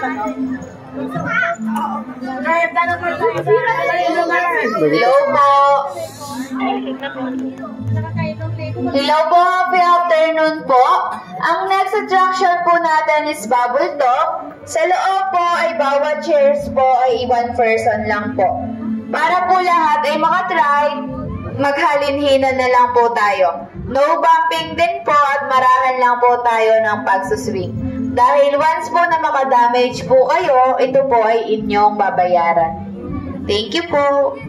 Hello po. Hello po, happy afternoon po. Ang next attraction po natin is Bubble Talk. Sa loob po ay bawat chairs po ay 1 person lang po. Para po lahat ay makatry, maghalinhinan na lang po tayo. No bumping din po at marahan lang po tayo ng pagsuswing. Dahil once po na makadamage po kayo, ito po ay inyong babayaran. Thank you po.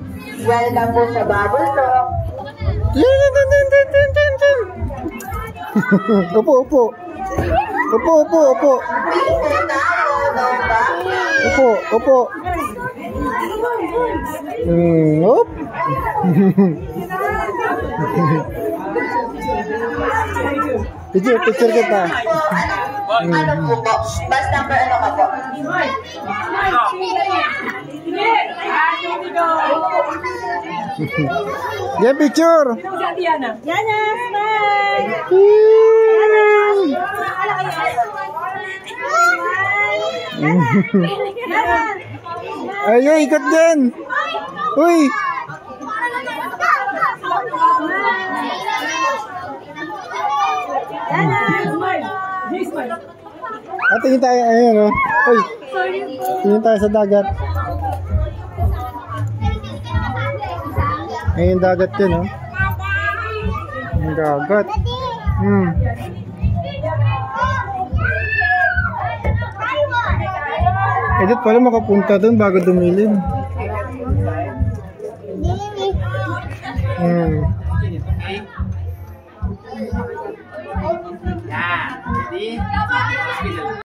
Welcome po sa Bubble Talk. Opo, opo. Opo, opo, opo. Opo, opo. Op. Picture kita. Ano po po? Bus number ano ka po? Yeah, picture. Yana, smile. Ayo, ikut din. Uy. Tingin tayo, ayun o. Uy, tingin tayo sa dagat. Ayun dagat yun o. Ang dagat. Edit pala makapunta dun bago dumilim.